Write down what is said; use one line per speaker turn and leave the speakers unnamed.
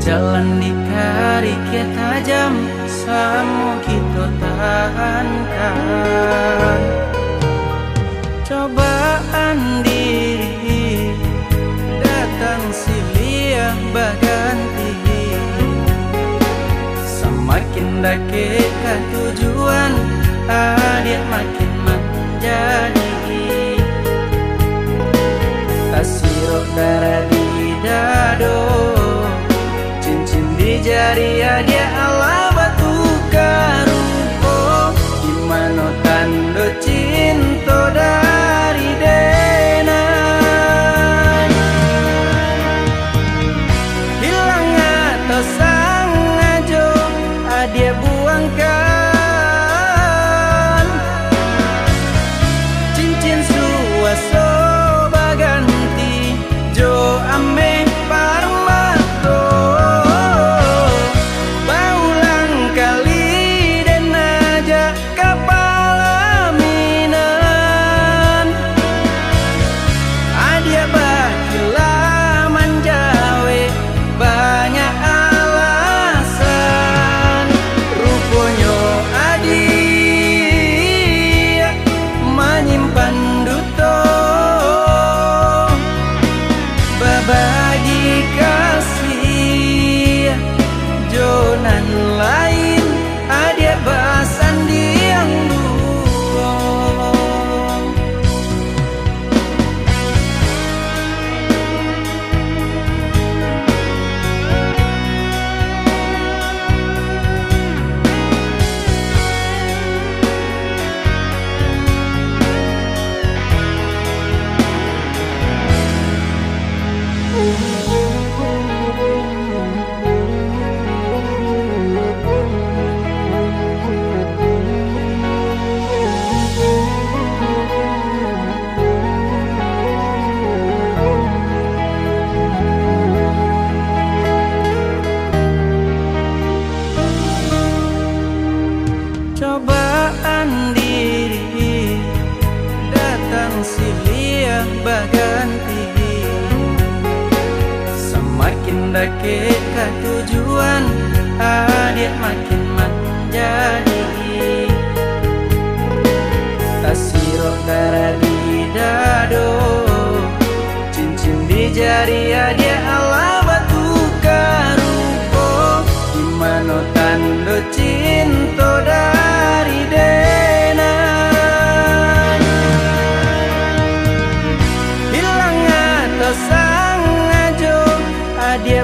Jalan di kari kita tajam, samu kita tahankan. Cobaan diri datang silih berganti, semakin dekat ke tujuan, dia makin menjadi. Tasirok darah di dado, cincin di jari dia ala batu karupo. Gimana tanda cinta dari denai, hilang atau sangajo dia buangkan. Cincin suaso baganti jo ame parmato, baulang kali dan aja kapal minan. Adia bakilah manjawe banyak alasan, rupanya adia menyimpan duto berbagi kasih jonan lain. Adia basan diang buang. Cobaan diri datang silih berganti, semakin dekat ke tujuan, dia makin menjadi. Tasirok darah di dado, cincin di jari dia ala batu karupo. Gimana tanda cinta dari denai, hilang atau sangajo dia